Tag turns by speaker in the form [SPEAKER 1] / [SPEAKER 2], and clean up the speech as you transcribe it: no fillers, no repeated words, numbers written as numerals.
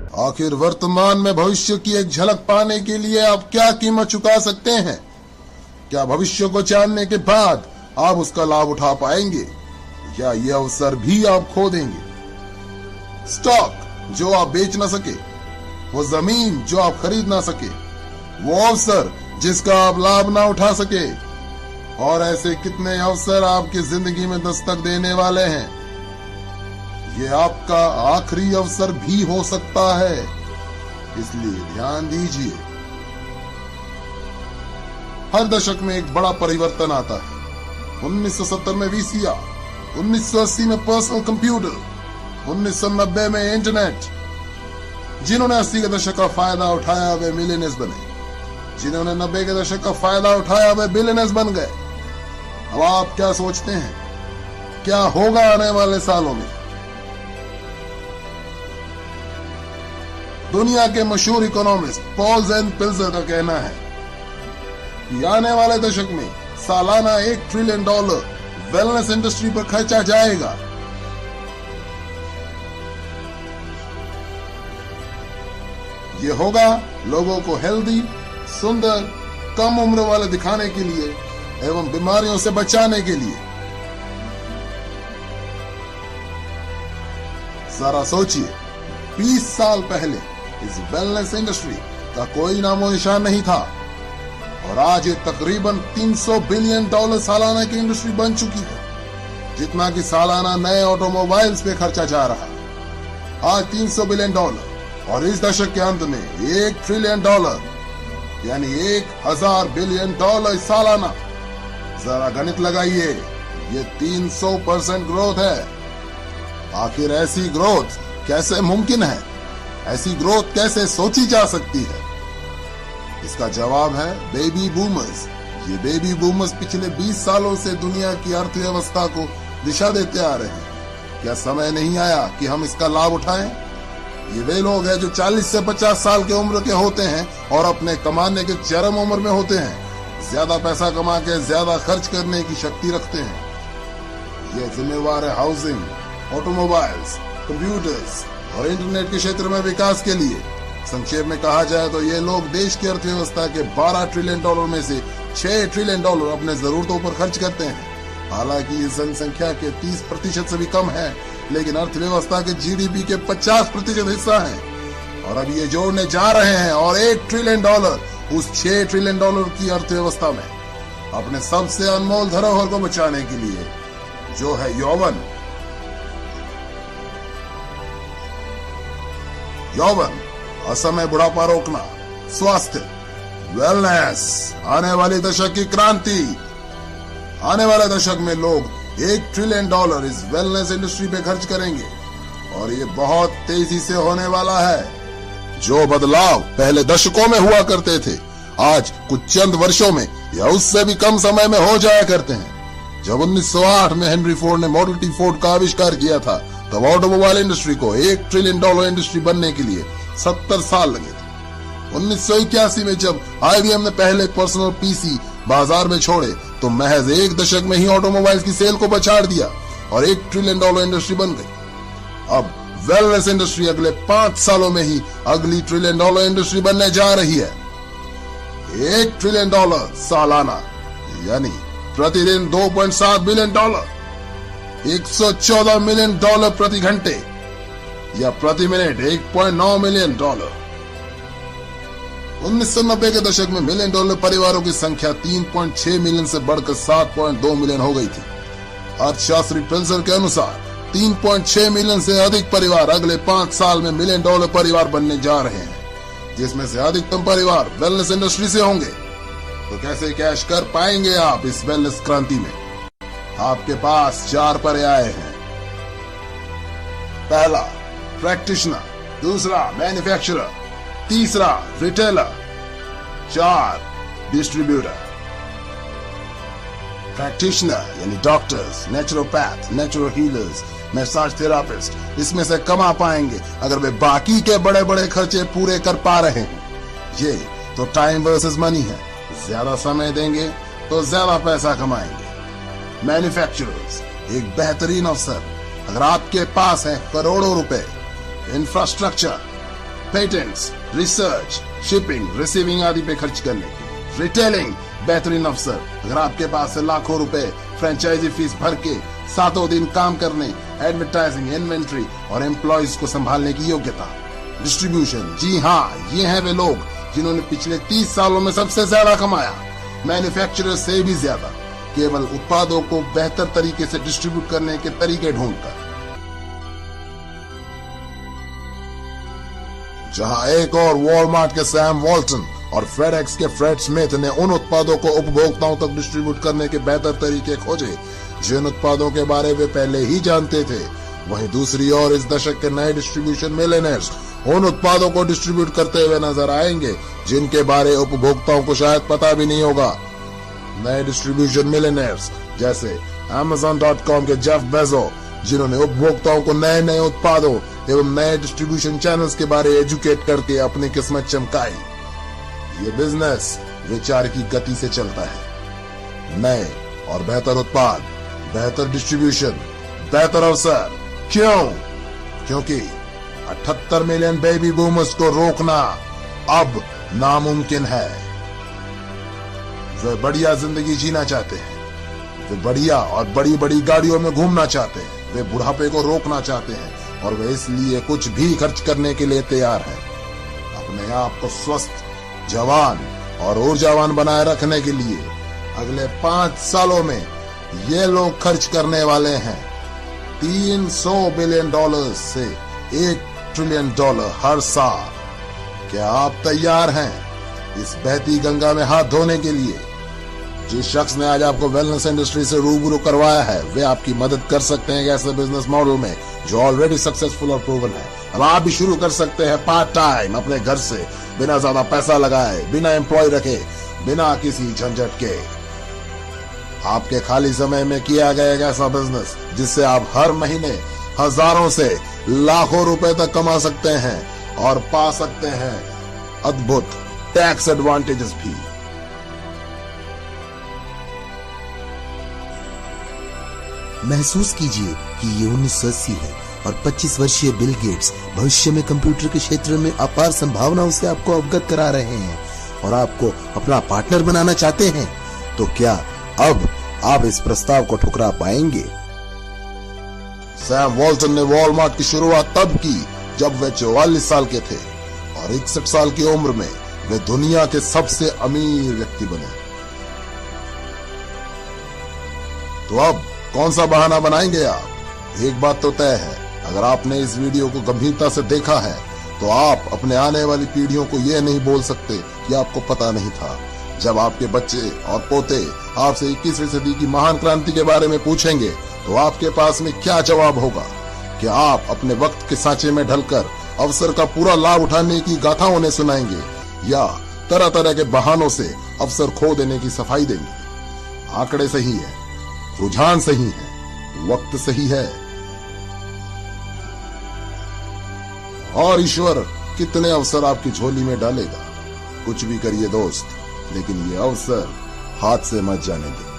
[SPEAKER 1] आखिर वर्तमान में भविष्य की एक झलक पाने के लिए आप क्या कीमत चुका सकते हैं? क्या भविष्य को जानने के बाद आप उसका लाभ उठा पाएंगे या ये अवसर भी आप खो देंगे? स्टॉक जो आप बेच ना सके, वो जमीन जो आप खरीद ना सके, वो अवसर जिसका आप लाभ ना उठा सके, और ऐसे कितने अवसर आपकी जिंदगी में दस्तक देने वाले हैं। ये आपका आखिरी अवसर भी हो सकता है, इसलिए ध्यान दीजिए। हर दशक में एक बड़ा परिवर्तन आता है। 1970 में वीसीआर, 1980 में पर्सनल कंप्यूटर, 1990 में इंटरनेट। जिन्होंने 80 के दशक का फायदा उठाया वे मिलियनेयर्स बने, जिन्होंने 90 के दशक का फायदा उठाया वे बिलियनेयर्स बन गए। अब आप क्या सोचते हैं क्या होगा आने वाले सालों में? दुनिया के मशहूर इकोनॉमिस्ट पॉल ज़ेन पिल्जर का कहना है कि आने वाले दशक में सालाना $1 ट्रिलियन वेलनेस इंडस्ट्री पर खर्चा जाएगा। ये होगा लोगों को हेल्दी, सुंदर, कम उम्र वाले दिखाने के लिए एवं बीमारियों से बचाने के लिए। जरा सोचिए, 20 साल पहले इस वेलनेस इंडस्ट्री का कोई नामो निशान नहीं था और आज ये तकरीबन $300 बिलियन सालाना की इंडस्ट्री बन चुकी है, जितना कि सालाना नए ऑटोमोबाइल्स पे खर्चा जा रहा है। आज $300 बिलियन और इस दशक के अंत में $1 ट्रिलियन यानी $1000 बिलियन सालाना। जरा गणित लगाइए, ये 300% ग्रोथ है। आखिर ऐसी ग्रोथ कैसे मुमकिन है? ऐसी ग्रोथ कैसे सोची जा सकती है? इसका जवाब है बेबी बूमर्स। ये बेबी बूमर्स पिछले 20 सालों से दुनिया की अर्थव्यवस्था को दिशा देते आ रहे हैं। क्या समय नहीं आया कि हम इसका लाभ उठाएं? ये वे लोग हैं जो 40 से 50 साल के उम्र के होते हैं और अपने कमाने के चरम उम्र में होते हैं। ज्यादा पैसा कमा के ज्यादा खर्च करने की शक्ति रखते हैं। ये जिम्मेवार है हाउसिंग, ऑटोमोबाइल्स, कंप्यूटर्स और इंटरनेट के क्षेत्र में विकास के लिए। संक्षेप में कहा जाए तो ये लोग देश की अर्थव्यवस्था के $12 ट्रिलियन में से $6 ट्रिलियन अपने जरूरतों पर खर्च करते हैं। हालांकि इस जनसंख्या के 30% से भी कम है, लेकिन अर्थव्यवस्था के जीडीपी के 50% हिस्सा है। और अब ये जोड़ने जा रहे हैं और $1 ट्रिलियन उस $6 ट्रिलियन की अर्थव्यवस्था में अपने सबसे अनमोल धरोहर को बचाने के लिए, जो है यौवन। यौवन, असमय बुढ़ापा रोकना, स्वास्थ्य, वेलनेस, आने वाली दशक की क्रांति। आने वाले दशक में लोग $1 ट्रिलियन इस वेलनेस इंडस्ट्री पे खर्च करेंगे और ये बहुत तेजी से होने वाला है। जो बदलाव पहले दशकों में हुआ करते थे, आज कुछ चंद वर्षों में या उससे भी कम समय में हो जाया करते हैं। जब 1908 में हेनरी फोर्ड ने मॉडल टी फोर्ड का आविष्कार किया था, तब ऑटोमोबाइल इंडस्ट्री को $1 ट्रिलियन इंडस्ट्री बनने के लिए 70 साल लगे थे। 1981 में जब IBM ने पहले पर्सनल पीसी बाजार में छोड़े, तो महज 1 दशक में ही ऑटोमोबाइल की सेल को पछाड़ दिया और $1 ट्रिलियन इंडस्ट्री बन गई। अब वेलनेस इंडस्ट्री अगले 5 सालों में ही अगली $1 ट्रिलियन इंडस्ट्री बनने जा रही है। $1 ट्रिलियन सालाना यानी प्रतिदिन $2.7 बिलियन, $114 मिलियन प्रति घंटे या प्रति मिनट $1.9 मिलियन। 1990 के दशक में $1 मिलियन परिवारों की संख्या 3.6 मिलियन से बढ़कर 7.2 मिलियन हो गई थी। अर्थशास्त्री पिल्जर के अनुसार 3.6 मिलियन से अधिक परिवार अगले 5 साल में $1 मिलियन परिवार बनने जा रहे हैं, जिसमें से अधिकतम परिवार वेलनेस इंडस्ट्री से होंगे। तो कैसे कैश कर पाएंगे आप इस वेलनेस क्रांति में? आपके पास 4 पर्याय हैं। पहला, प्रैक्टिशनर, दूसरा मैन्युफैक्चरर, तीसरा रिटेलर, 4 डिस्ट्रीब्यूटर। प्रैक्टिशनर यानी doctors, naturopath, natural healers, massage therapist, इसमें से कमा पाएंगे अगर वे बाकी के बड़े बड़े खर्चे पूरे कर पा रहे हैं। ये तो टाइम वर्सेस मनी है, ज्यादा समय देंगे तो ज्यादा पैसा कमाएंगे। मैन्युफैक्चरर्स, एक बेहतरीन अवसर अगर आपके पास है करोड़ों रुपए, infrastructure, patents, research, shipping, receiving आदि पे खर्च करने की। रिटेलिंग, बेहतरीन अवसर। अगर आपके पास है लाखों रुपए फ्रेंचाइजी फीस भर के सातों दिन काम करने, एडवर्टाइजिंग, इन्वेंट्री और एम्प्लॉयज को संभालने की योग्यता। डिस्ट्रीब्यूशन, जी हाँ, ये हैं वे लोग जिन्होंने पिछले 30 सालों में सबसे ज्यादा कमाया, मैन्युफैक्चरर से भी ज्यादा, केवल उत्पादों को बेहतर तरीके से डिस्ट्रीब्यूट करने के तरीके ढूंढकर। जहां एक और वॉलमार्ट के सैम वॉल्टन और फेडेक्स के फ्रेड स्मिथ ने उन उत्पादों को उपभोक्ताओं तक डिस्ट्रीब्यूट करने के बेहतर तरीके खोजे जिन उत्पादों के बारे वे पहले ही जानते थे, वहीं दूसरी ओर इस दशक के नए डिस्ट्रीब्यूशन मिलियनेयर्स उन उत्पादों को डिस्ट्रीब्यूट करते हुए नजर आएंगे जिनके बारे उपभोक्ताओं को शायद पता भी नहीं होगा। नए डिस्ट्रीब्यूशन मिलियनेयर्स जैसे Amazon.com के जेफ बेजो, जिन्होंने उपभोक्ताओं को नए नए उत्पादों एवं नए डिस्ट्रीब्यूशन चैनल्स के बारे एजुकेट करके अपनी किस्मत चमकाई। ये बिजनेस विचार की गति से चलता है। नए और बेहतर उत्पाद, बेहतर डिस्ट्रीब्यूशन, बेहतर अवसर। क्यों? क्योंकि 78 मिलियन बेबी बूमर्स को रोकना अब नामुमकिन है। वे बढ़िया जिंदगी जीना चाहते हैं, वे बढ़िया और बड़ी बड़ी गाड़ियों में घूमना चाहते हैं, वे बुढ़ापे को रोकना चाहते हैं और वे इसलिए कुछ भी खर्च करने के लिए तैयार हैं। अपने आप को स्वस्थ, जवान और ऊर्जावान बनाए रखने के लिए अगले 5 सालों में ये लोग खर्च करने वाले हैं $300 बिलियन से $1 ट्रिलियन हर साल। क्या आप तैयार हैं इस बहती गंगा में हाथ धोने के लिए? जिस शख्स ने आज आपको वेलनेस इंडस्ट्री से रूबरू करवाया है, वे आपकी मदद कर सकते हैं ऐसे बिजनेस मॉडल में जो ऑलरेडी सक्सेसफुल और प्रूवन है। अब आप भी शुरू कर सकते हैं पार्ट टाइम अपने घर से, बिना ज्यादा पैसा लगाए, बिना एम्प्लॉय रखे, बिना किसी झंझट के। आपके खाली समय में किया गया एक ऐसा बिजनेस जिससे आप हर महीने हजारों से लाखों रुपए तक कमा सकते हैं और पा सकते हैं अद्भुत टैक्स एडवांटेजेस भी।
[SPEAKER 2] महसूस कीजिए कि ये 1980 है और 25 वर्षीय बिल गेट्स भविष्य में कंप्यूटर के क्षेत्र में अपार संभावनाओं से आपको अवगत करा रहे हैं और आपको अपना पार्टनर बनाना चाहते हैं। तो क्या अब आप इस प्रस्ताव को ठुकरा पाएंगे?
[SPEAKER 1] सैम वॉल्टन ने वॉलमार्ट की शुरुआत तब की जब वे 44 साल के थे और 61 साल की उम्र में वे दुनिया के सबसे अमीर व्यक्ति बने। तो अब कौन सा बहाना बनाएंगे आप? एक बात तो तय है, अगर आपने इस वीडियो को गंभीरता से देखा है तो आप अपने आने वाली पीढ़ियों को यह नहीं बोल सकते कि आपको पता नहीं था। जब आपके बच्चे और पोते आपसे 21वीं सदी की महान क्रांति के बारे में पूछेंगे तो आपके पास में क्या जवाब होगा? क्या आप अपने वक्त के सांचे में ढलकर अवसर का पूरा लाभ उठाने की गाथा उन्हें सुनाएंगे या तरह तरह के बहानों से अवसर खो देने की सफाई देंगे? आंकड़े सही है, रुझान सही है, वक्त सही है और ईश्वर कितने अवसर आपकी झोली में डालेगा। कुछ भी करिए दोस्त, लेकिन ये अवसर हाथ से मत जाने दें।